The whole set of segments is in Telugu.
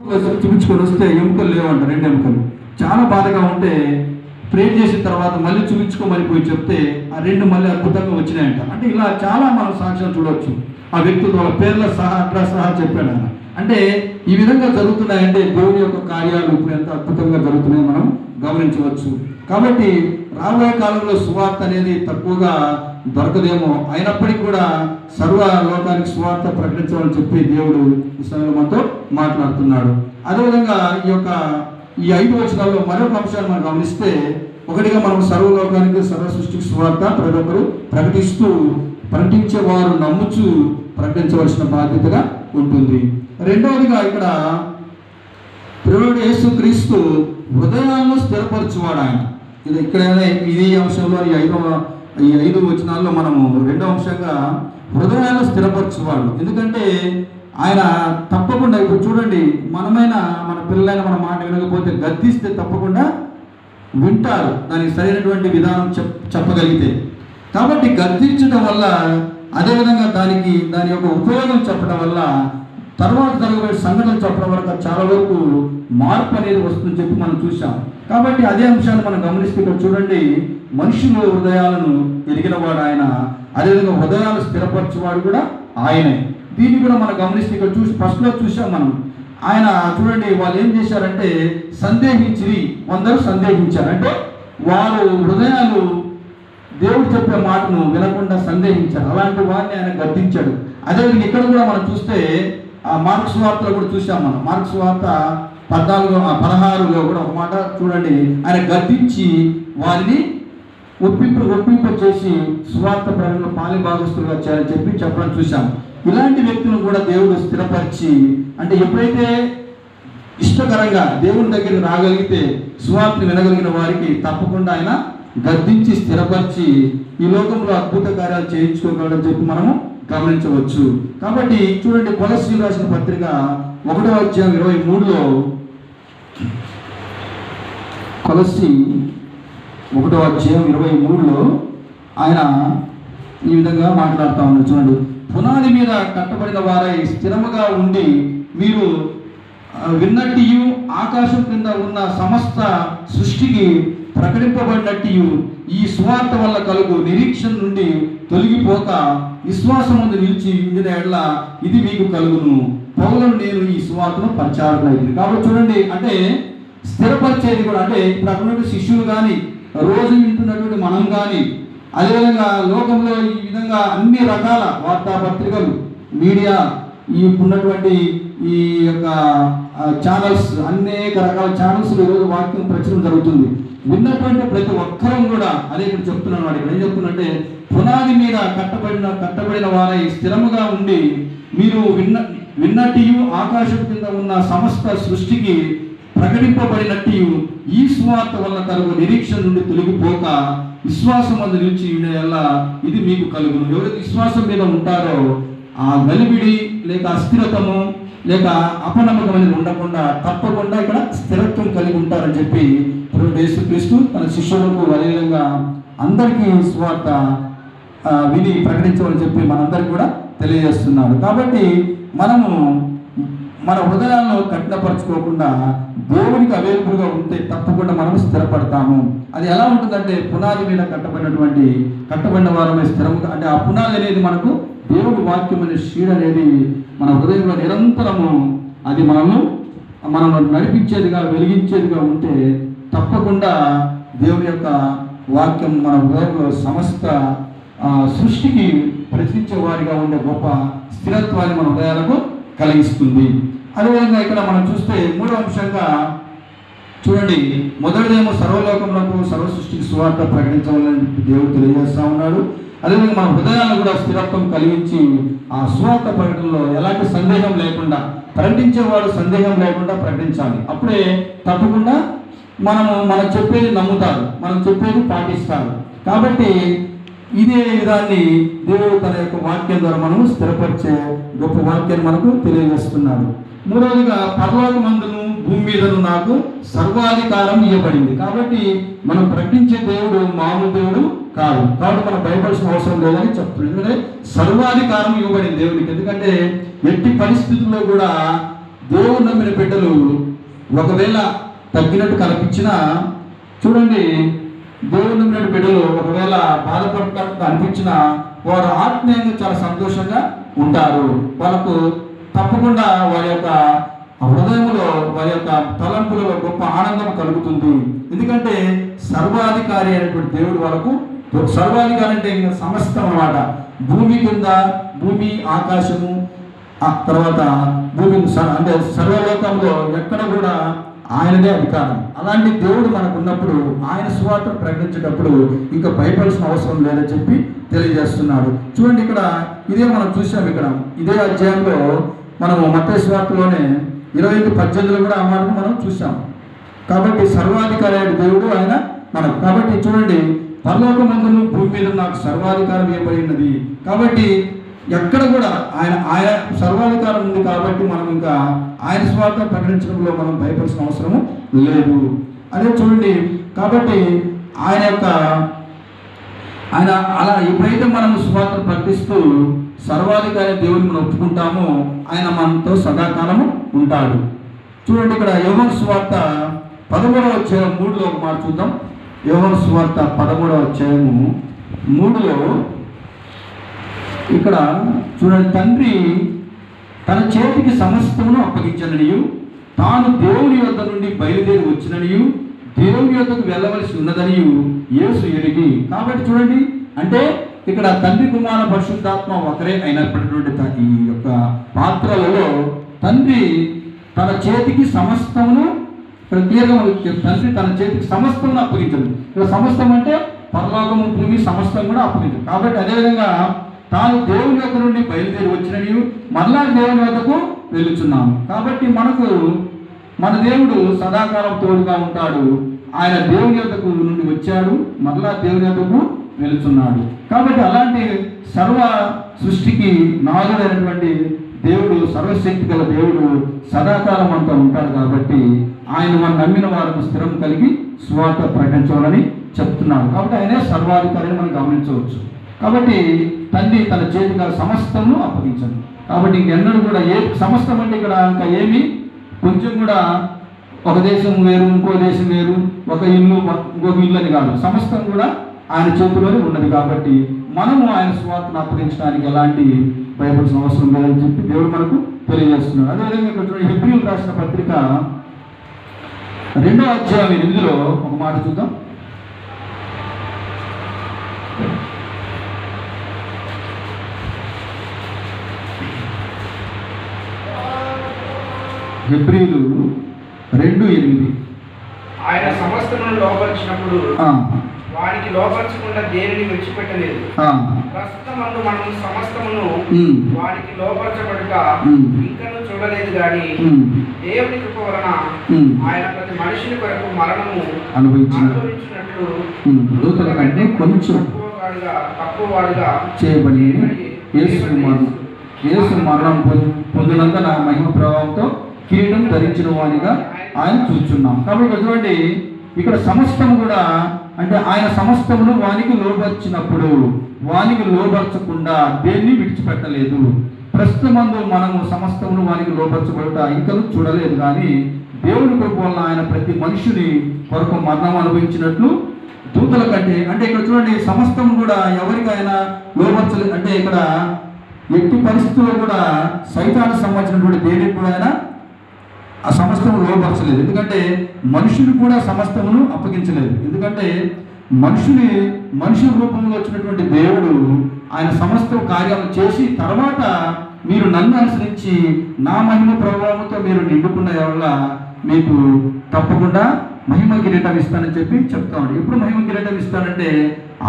చూపించుకొని వస్తే ఎముకలు లేవంట, 2 ఎముకలు. చాలా బాధగా ఉంటే ప్రేర్ చేసిన తర్వాత మళ్ళీ చూపించుకోమని పోయి చెప్తే ఆ 2 మళ్ళీ అద్భుతంగా వచ్చినాయంట. అంటే ఇలా చాలా మనం సాక్ష్యాలు చూడవచ్చు. ఆ వ్యక్తులు వాళ్ళ పేర్ల సహా అడ్రస్ సహా చెప్పాడు ఆయన. అంటే ఈ విధంగా జరుగుతున్నాయంటే దేవుని యొక్క కార్యాలు ఇప్పుడు ఎంత అద్భుతంగా జరుగుతున్నాయో మనం గమనించవచ్చు. కాబట్టి రాబోయే కాలంలో సువార్త అనేది తక్కువగా దొరకదేమో, అయినప్పటికీ కూడా సర్వ లోకానికి సువార్త ప్రకటించాలని చెప్పి దేవుడు ఈ సమయంలో మనతో మాట్లాడుతున్నాడు. అదేవిధంగా ఈ 5 వచనాల్లో మరొక అంశాన్ని మనం గమనిస్తే, ఒకటిగా మనం సర్వలోకానికి సర్వ సృష్టికి సువార్త ప్రతి ఒక్కరు ప్రకటించేవారు నమ్ముచు ప్రకటించవలసిన బాధ్యతగా ఉంటుంది. రెండవదిగా ఇక్కడ ప్రభువైన యేసుక్రీస్తు హృదయాలను స్థిరపరచువాడు ఆయన. ఇది అంశంలో ఈ 5 వచనాల్లో మనము రెండవ అంశంగా హృదయాలను స్థిరపరచువాడు. ఎందుకంటే ఆయన తప్పకుండా, ఇప్పుడు చూడండి, మన పిల్లలైన మన మాట వినకపోతే గద్దిస్తే తప్పకుండా వింటారు, దానికి సరైనటువంటి విధానం చెప్పగలిగితే. కాబట్టి గద్దించడం వల్ల, అదేవిధంగా దాని యొక్క ఉపయోగం చెప్పడం వల్ల, తర్వాత జరగబోయే సంఘటనలు చెప్పడం వల్ల చాలా వరకు మార్పు అనేది వస్తుందని చెప్పి మనం చూసాం. కాబట్టి అదే అంశాన్ని మనం గమనిస్తే ఇక్కడ చూడండి, మనుషుల హృదయాలను ఎరిగినవాడు ఆయన, అదేవిధంగా హృదయాలు స్థిరపరచేవాడు కూడా ఆయనే. దీన్ని కూడా మనం గమనిస్తే ఇక్కడ ఫస్ట్లో చూసాం మనం. ఆయన చూడండి, వాళ్ళు ఏం చేశారంటే కొందరు సందేహించారు. అంటే వారు హృదయాలు దేవుడు చెప్పే మాటను వినకుండా సందేహించారు. అలాంటి వారిని ఆయన గద్దించాడు. అదేవిధంగా ఇక్కడ కూడా మనం చూస్తే మార్క్స్ వార్తలో కూడా చూసాం మనం. మార్క్స్ వార్త 16లో కూడా ఒక మాట చూడండి, ఆయన గద్దించి వారిని ఒప్పింప చేసి సువార్త ప్రజలను పాలి భాగస్తులుగా చేయాలని చెప్పడం చూసాం. ఇలాంటి వ్యక్తులను కూడా దేవుడు స్థిరపరిచి, అంటే ఎప్పుడైతే ఇష్టకరంగా దేవుని దగ్గరికి రాగలిగితే సువార్తను వినగలిగిన వారికి తప్పకుండా ఆయన గద్దించి స్థిరపరిచి ఈ లోకంలో అద్భుత కార్యాలు చేయించుకోగలడని చెప్పి మనము గమనించవచ్చు. కాబట్టి చూడండి, కొలస్సీలు రాసిన పత్రిక 1వ అధ్యాయం 23లో, కొలస్సీ 1వ అధ్యాయం 23లో ఆయన ఈ విధంగా మాట్లాడుతూ ఉన్నారు. చూడండి, పునాది మీద కట్టబడిన వారై స్థిరముగా ఉండి మీరు విన్నట్టు ఆకాశం కింద ఉన్న సమస్త సృష్టికి ప్రకటింపబడినట్టు ఈ సువార్త వల్ల కలుగు నిరీక్షణ నుండి తొలగిపోక విశ్వాసముందు నిలిచి ఉండిన ఎడల ఇది మీకు కలుగును. పౌలను నేను ఈ సువార్తను ప్రచారకుడైంది. కాబట్టి చూడండి, అంటే స్థిరపరిచేది కూడా, అంటే ఇప్పుడు అక్కడ శిష్యులు కానీ, రోజు వింటున్నటువంటి మనం కానీ, అదేవిధంగా లోకంలో ఈ విధంగా అన్ని రకాల వార్తాపత్రికలు, మీడియా, ఉన్నటువంటి ఈ యొక్క ఛానల్స్, అనేక రకాల ఛానల్స్ ఈరోజు వాక్యం ప్రచురణ జరుగుతుంది. విన్నటువంటి ప్రతి ఒక్కరం కూడా అదే ఇక్కడ చెప్తున్నాను. వాడు ఇక్కడ ఏం చెప్తున్నంటే, పునాది మీద కట్టబడిన వారై స్థిరముగా ఉండి మీరు విన్నట్టు ఆకాశం కింద ఉన్న సమస్త సృష్టికి ప్రకటింపబడినట్టు ఈ సువార్త వల్ల కలుగు నిరీక్షణ నుండి తొలగిపోక విశ్వాసం అందు నిలిచి ఉండేలా ఇది మీకు కలుగును. ఎవరైతే విశ్వాసం మీద ఉంటారో ఆ గలిబిడి లేక అస్థిరతము లేక అపనమ్మకం అనేది ఉండకుండా తప్పకుండా ఇక్కడ స్థిరత్వం కలిగి ఉంటారని చెప్పి యేసుక్రీస్తు తన శిష్యులకు అదేవిధంగా అందరికీ సువార్త విని ప్రకటించమని చెప్పి మనందరికీ కూడా తెలియజేస్తున్నాడు. కాబట్టి మనము మన హృదయాలను కఠినపరచుకోకుండా దేవునికి అవైలబుల్గా ఉంటే తప్పకుండా మనం స్థిరపడతాము. అది ఎలా ఉంటుందంటే, పునాది మీద కట్టబడిన వారమే స్థిరంగా, అంటే ఆ పునాది అనేది మనకు దేవుడి వాక్యం అనే షీడ్ అనేది మన హృదయంలో నిరంతరము అది మనం నడిపించేదిగా వెలిగించేదిగా ఉంటే తప్పకుండా దేవుని యొక్క వాక్యం మన హృదయంలో సమస్త సృష్టికి ప్రశ్నించే వారిగా ఉండే గొప్ప స్థిరత్వాన్ని మన హృదయాలకు కలిగిస్తుంది. అదేవిధంగా ఇక్కడ మనం చూస్తే 3వ అంశంగా చూడండి, మొదటిదేమో సర్వలోకములకు సర్వ సృష్టికి సువార్త ప్రకటించవాలని దేవుడు తెలియజేస్తూ ఉన్నాడు. అదేవిధంగా మన హృదయాలను కూడా స్థిరత్వం కలిగించి ఆ సువార్త ప్రకటనలో ఎలాంటి సందేహం లేకుండా, ప్రకటించేవాడు సందేహం లేకుండా ప్రకటించాలి. అప్పుడే తప్పకుండా మనం చెప్పేది నమ్ముతారు, మనం చెప్పేది పాటిస్తారు. కాబట్టి ఇదే విధాన్ని దేవుడు తన యొక్క వాక్యం ద్వారా మనము స్థిరపరిచే గొప్ప వాక్యాన్ని మనకు తెలియజేస్తున్నాడు. 3వదిగా, పరలోకమందును భూమి మీదను నాకు సర్వాధికారం ఇవ్వబడింది. కాబట్టి మనం ప్రకటించే దేవుడు మామూలు దేవుడు కాదు. కాబట్టి మనం భయపడాల్సిన అవసరం లేదని చెప్తుంది. ఎందుకంటే సర్వాధికారం ఇవ్వబడింది దేవుడికి. ఎందుకంటే ఎట్టి పరిస్థితుల్లో కూడా దేవుడు నమ్మిన బిడ్డలు ఒకవేళ తగ్గినట్టు కనిపించినా, చూడండి, దేవుడు నమ్మిన బిడ్డలు ఒకవేళ బాధపడుతున్నట్టు అనిపించినా వారు ఆత్మీయంగా చాలా సంతోషంగా ఉంటారు. వాళ్ళకు తప్పకుండా వారి యొక్క హృదయంలో, వారి యొక్క తలంపులలో గొప్ప ఆనందం కలుగుతుంది. ఎందుకంటే సర్వాధికారి అయినటువంటి దేవుడు వాళ్ళకు, సర్వాధికారి అంటే ఇంకా సమస్తం అన్నమాట. భూమి కింద, భూమి ఆకాశము, తర్వాత భూమి అంటే సర్వలోకంలో ఎక్కడ కూడా ఆయనదే అధికారం. అలాంటి దేవుడు మనకు ఉన్నప్పుడు ఆయన సువార్త ప్రకటించేటప్పుడు ఇంకా భయపడాల్సిన అవసరం లేదని చెప్పి తెలియజేస్తున్నాడు. చూడండి, ఇక్కడ ఇదే మనం చూసాం. ఇక్కడ ఇదే అధ్యాయంలో మనము మత్తయి సువార్తలోనే 21:18 కూడా ఆ మాటను మనం చూసాం. కాబట్టి సర్వాధికారి అయిన దేవుడు ఆయన మనకు. కాబట్టి చూడండి, పరలోకమందును భూమి మీద నాకు సర్వాధికారం ఇవ్వబడినది. కాబట్టి ఎక్కడ కూడా ఆయన సర్వాధికారం ఉంది. కాబట్టి మనం ఇంకా ఆయన స్వార్థ ప్రకటించడంలో మనం భయపడాల్సిన అవసరము లేదు. అదే చూడండి, కాబట్టి ఆయన అలా ఎప్పుడైతే మనం స్వార్థ ప్రకటిస్తూ సర్వాధికారి దేవుడిని మనం ఒప్పుకుంటామో ఆయన మనతో సదాకాలము ఉంటాడు. చూడండి, ఇక్కడ యోహాను సువార్త 13వ అధ్యాయం 3లో ఒక మాట చూద్దాం. యోహాను సువార్త 13వ అధ్యాయము 3లో ఇక్కడ చూడండి, తండ్రి తన చేతికి సమస్తమును అప్పగించననియు, తాను దేవుని యొద్ద నుండి బయలుదేరి వచ్చిననియు, దేవుని యొద్దకు వెళ్ళవలసి ఉన్నదనియు యేసు ఎరిగి. కాబట్టి చూడండి, అంటే ఇక్కడ తండ్రి, కుమార, పరిశుద్ధాత్మ ఒకరే అయినటువంటి ఈ యొక్క పాత్రలలో తండ్రి తన చేతికి సమస్తమును, క్లియర్గా తండ్రి తన చేతికి సమస్తమును అప్పగించదు. ఇక్కడ సమస్తం అంటే పరలోకము, భూమి సమస్తం కూడా అప్పగించదు. కాబట్టి అదేవిధంగా తాను దేవుని యొద్ద నుండి బయలుదేరి వచ్చిననియు మరలా దేవుని యొద్దకు వెళుచున్నాము. కాబట్టి మన దేవుడు సదాకాలం తోడుగా ఉంటాడు. ఆయన దేవుని యొద్దకు నుండి వచ్చాడు, మరలా దేవుని యొద్దకు వెళుచున్నాడు. కాబట్టి అలాంటి సర్వ సృష్టికి నాథుడైనటువంటి దేవుడు, సర్వశక్తి గల దేవుడు సదాకాలం అంతా ఉంటాడు. కాబట్టి ఆయన మనం నమ్మిన వారికి స్థిరం కలిగి సువార్త ప్రకటించాలని చెప్తున్నాడు. కాబట్టి ఆయనే సర్వాధికారిని మనం గమనించవచ్చు. కాబట్టి తండ్రి తన చేతిగా సమస్తము అప్పగించాడు. కాబట్టి ఇంకెన్నడూ కూడా సమస్తం అంటే ఇక్కడ ఇంకా ఏమి కొంచెం కూడా ఒక దేశం వేరు, ఇంకో దేశం వేరు, ఒక ఇల్లు ఇంకొక ఇల్లు అని కాదు, సమస్తం కూడా ఆయన చేతిలోనే ఉన్నది. కాబట్టి మనము ఆయన సువార్తను అప్పగించడానికి ఎలాంటి భయపడాల్సిన అవసరం లేదని చెప్పి దేవుడు మనకు తెలియజేస్తున్నాడు. అదేవిధంగా ఇక్కడ హెబ్రీయులకు రాసిన పత్రిక 2వ అధ్యాయం 8లో ఒక మాట చూద్దాం. హెబ్రీయులు 2:8 ఆయన సమస్తమును లోపరిచినప్పుడు వారికి లోపరచకుండా దేనిని విడిచిపెట్టలేదు. ప్రస్తుతమందు మనం సమస్తమును వారికి లోపరచబడుట ఇంకను చూడలేదు గాని దేవుని కృప వలన ఆయన ప్రతి మనిషిని కొరకు మరణము అనుభవించినట్లు దూతల కంటే కొంచెం తక్కువవాడుగా చేయబడి యేసు మరణం పొందినంత నా మహిమ ప్రభావంతో కిరీటం ధరించిన వానిగా ఆయన చూస్తున్నాం. కాబట్టి చూడండి, ఇక్కడ సమస్తము కూడా అంటే ఆయన సమస్తమును వానికి లోబర్చినప్పుడు వానికి లోబర్చకుండా దేన్ని విడిచిపెట్టలేదు. ప్రస్తుతమందు మనము సమస్తమును వానికి లోబర్చబడుట ఇంకను చూడలేదు కానీ దేవుని కృప వలన ఆయన ప్రతి మనుషుని కొరకు మరణం అనుభవించినట్లు దూతల కంటే, అంటే ఇక్కడ చూడండి, సమస్తం కూడా ఎవరికైనా లోబర్చలేదు. అంటే ఇక్కడ ఎట్టి పరిస్థితుల్లో కూడా సైతానికి సంబంధించినటువంటి దేనికి కూడా ఆయన ఆ సమస్తము లోపరచలేదు. ఎందుకంటే మనుషులు కూడా సమస్తమును అప్పగించలేదు. ఎందుకంటే మనుషుల రూపంలో వచ్చినటువంటి దేవుడు ఆయన సమస్త కార్యాలు చేసి తర్వాత మీరు నన్ను అనుసరించి నా మహిమ ప్రభావంతో మీరు నిండుకున్న వల్ల మీకు తప్పకుండా మహిమ కిరీటం ఇస్తానని చెప్పి చెప్తాడు. ఎప్పుడు మహిమ కిరీటం ఇస్తానంటే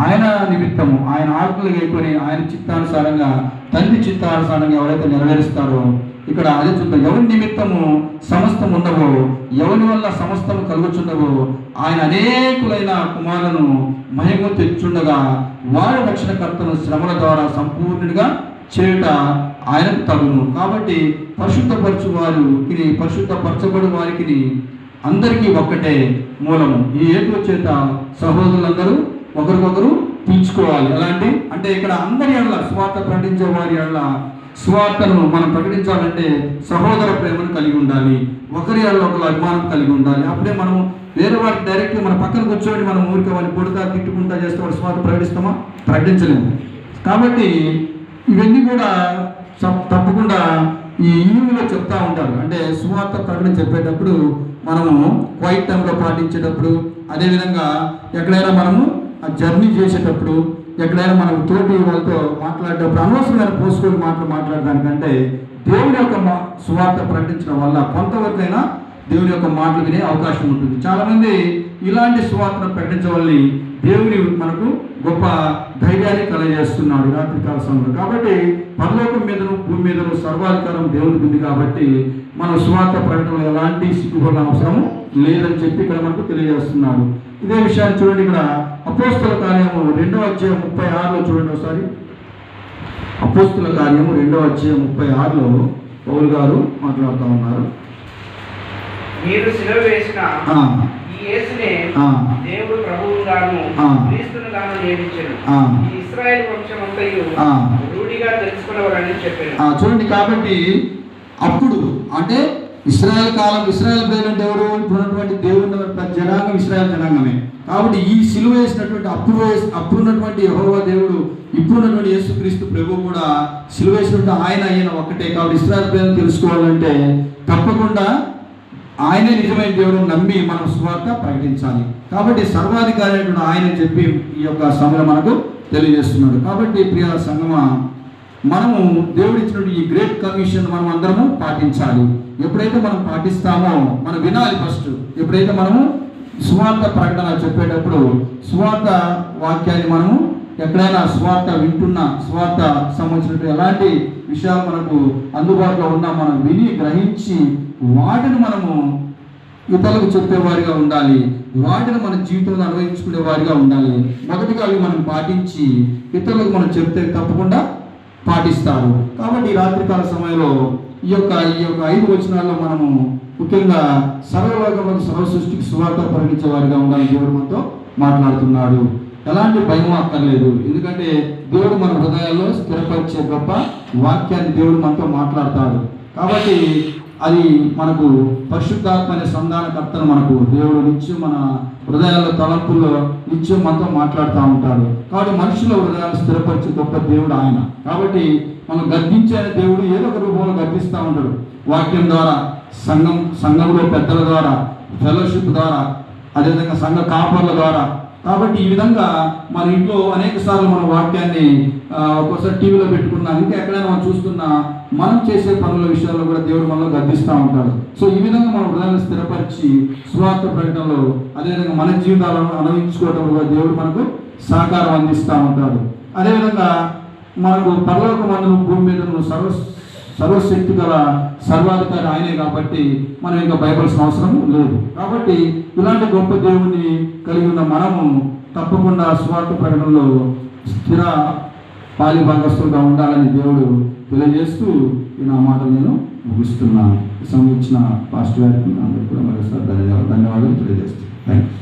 ఆయన నిమిత్తము, ఆయన ఆజ్ఞలు అయిపోయి ఆయన చిత్తానుసారంగా, తండ్రి చిత్తానుసారంగా ఎవరైతే నెరవేరుస్తారో ఇక్కడ అదే చూద్దాం. ఎవరి నిమిత్తము సమస్తం ఉండవో, ఎవరి వల్ల సమస్తము కలుగుచుండవో ఆయన అనేకులైన కుమారులను మహిమ తెచ్చుండగా వారి రక్షణకర్తను శ్రమల ద్వారా సంపూర్ణంగా చేయుట ఆయనకు తగును. కాబట్టి పరిశుద్ధపరచబడి వారికి అందరికీ ఒక్కటే మూలము. ఈ ఏదో చేత సహోదరులందరూ ఒకరికొకరు తీర్చుకోవాలి. ఎలాంటి అంటే ఇక్కడ అందరి అల్ల స్వార్థ ప్రకటించే వారి అల్ల సువార్తను మనం ప్రకటించాలంటే సహోదర ప్రేమను కలిగి ఉండాలి, ఒకరి ఒకరు అభిమానం కలిగి ఉండాలి. అప్పుడే మనం వేరే వారికి డైరెక్ట్గా మన పక్కన కూర్చొని మనం ఊరికి వాళ్ళని కొడుతా తిట్టుకుంటా చేస్తే వాడు సువార్త ప్రకటిస్తామా? ప్రకటించలేము. కాబట్టి ఇవన్నీ కూడా తప్పకుండా ఈ ఈవిలో చెప్తా ఉంటారు. అంటే సువార్త ప్రకటన చెప్పేటప్పుడు మనము క్వైట్ టైంలో పాటించేటప్పుడు, అదేవిధంగా ఎక్కడైనా మనము జర్నీ చేసేటప్పుడు, ఎక్కడైనా మనం తోటి వాళ్ళతో మాట్లాడేటప్పుడు అనవసరమైన పోస్టులు మాట్లాడడానికంటే దేవుని యొక్క సువార్త ప్రకటించడం వల్ల కొంతవరకైనా దేవుని యొక్క మాటలు వినే అవకాశం ఉంటుంది. చాలామంది ఇలాంటి సువార్తను ప్రకటించవల్ల దేవుని మనకు గొప్ప ధైర్యాన్ని కలగజేస్తున్నాడు రాత్రికాల సమయంలో. కాబట్టి పరలోకం మీదను భూమి మీదను సర్వాధికారం దేవునికి ఉంది. కాబట్టి మన సువార్త ప్రకటనలో ఎలాంటి సిగ్గుపడిన అవసరము లేదని చెప్పి ఇక్కడ మనకు తెలియజేస్తున్నాడు. ఇదే విషయాన్ని చూడండి, ఇక్కడ అపోస్తుల కార్యము 2వ అధ్యాయం 36లో చూడండి ఒకసారి. అపోస్తుల కార్యము 2వ అధ్యాయం 36లో పౌలు గారు మాట్లాడుతూ ఉన్నారు. మీరు సిలువ వేసిన ఈ యేసునే దేవుడు ప్రభువుగాను క్రీస్తునుగాను నియమించెను. ఈ ఇశ్రాయేలు వంశమంతయు రూఢిగా తెలుసుకునేవారని చెప్పారు. చూడండి, కాబట్టి అప్పుడు అంటే ఇశ్రాయేల్ కాలం, ఇశ్రాయేల్ పేరంటే ఎవరు? ఇప్పుడున్నటువంటి దేవుని జనాంగం ఇశ్రాయేల్ జనాంగమే. కాబట్టి ఈ సిలువ వేసినటువంటి అప్పుడున్నటువంటి యెహోవా దేవుడు, ఇప్పుడున్నటువంటి యేసుక్రీస్తు ప్రభు కూడా సిలువ వేసినటువంటి ఆయన ఒక్కటే. కాబట్టి ఇశ్రాయేల్ పేరును తెలుసుకోవాలంటే తప్పకుండా ఆయనే నిజమైన దేవుడు నమ్మి మనం సువార్త ప్రకటించాలి. కాబట్టి సర్వాధికారి అయినటువంటి ఆయన చెప్పి ఈ యొక్క సమయం మనకు తెలియజేస్తున్నాడు. కాబట్టి ప్రియ సంగమా, మనము దేవుడు ఇచ్చినటువంటి ఈ గ్రేట్ కమిషన్ మనం అందరము పాటించాలి. ఎప్పుడైతే మనం పాటిస్తామో మనం వినాలి. ఫస్ట్ ఎప్పుడైతే మనము సువార్త ప్రకటన చెప్పేటప్పుడు సువార్త వాక్యాన్ని మనము ఎక్కడైనా సువార్త వింటున్నా, సువార్త సంబంధించినటువంటి ఎలాంటి విషయాలు మనకు అందుబాటులో ఉన్నా మనం విని గ్రహించి వాటిని మనము ఇతరులకు చెప్పేవారిగా ఉండాలి, వాటిని మన జీవితంలో అన్వయించుకునే వారిగా ఉండాలి. మొదటిగా అవి మనం పాటించి ఇతరులకు మనం చెప్తే తప్పకుండా పాటిస్తారు. కాబట్టి ఈ రాత్రికాల సమయంలో ఈ యొక్క 5 వచనాల్లో మనము ముఖ్యంగా సర్వలోకములకు సర్వ సృష్టికి సువార్త ప్రకటించే వారిగా ఉండాలని దేవుడు మనతో మాట్లాడుతున్నాడు. ఎలాంటి భయం అక్కర్లేదు, ఎందుకంటే దేవుడు మన హృదయాల్లో స్థిరపరిచే గొప్ప వాక్యాన్ని దేవుడు మనతో మాట్లాడతాడు. కాబట్టి అది మనకు పరిశుద్ధాత్మ అనే సంధానకర్తను మనకు దేవుడు నిత్యం మన హృదయాల తలంపుల్లో నిత్యం మనతో మాట్లాడుతూ ఉంటాడు. కాబట్టి మనుషుల హృదయాలు స్థిరపరిచే గొప్ప దేవుడు ఆయన. కాబట్టి మనం గద్దించే దేవుడు ఏదో ఒక రూపంలో గద్దిస్తూ ఉంటాడు. వాక్యం ద్వారా, సంఘంలో పెద్దల ద్వారా, ఫెలోషిప్ ద్వారా, అదేవిధంగా సంఘ కాపర్ల ద్వారా. కాబట్టి ఈ విధంగా మన ఇంట్లో అనేక సార్లు మన వాక్యాన్ని ఒక్కోసారి టీవీలో పెట్టుకున్నా, ఇంకా ఎక్కడైనా మనం చూస్తున్నా, మనం చేసే పనుల విషయాల్లో కూడా దేవుడు మనలో గద్దిస్తూ ఉంటాడు. సో ఈ విధంగా మన హృదయాన్ని స్థిరపరిచి సువార్త ప్రకటనలో, అదేవిధంగా మన జీవితాలను అనుభవించుకోవడంలో దేవుడు మనకు సహకారం అందిస్తూ ఉంటాడు. అదేవిధంగా మనకు పరలోకమందును భూమి మీదను సర్వశక్తి గల సర్వాధికారి ఆయనే. కాబట్టి మనం ఇంకా భయపడాల్సిన అవసరం లేదు. కాబట్టి ఇలాంటి గొప్ప దేవుణ్ణి కలిగి ఉన్న మనము తప్పకుండా స్వార్థ ప్రకటనలో స్థిర పాలిభాగస్తులుగా ఉండాలని దేవుడు తెలియజేస్తూ నా మాటలు నేను ముగిస్తున్నాను. సంబంధించిన పాస్టర్ గారికి అందరికీ కూడా మరోసారి ధన్యవాదాలు తెలియజేస్తాను. Thank you.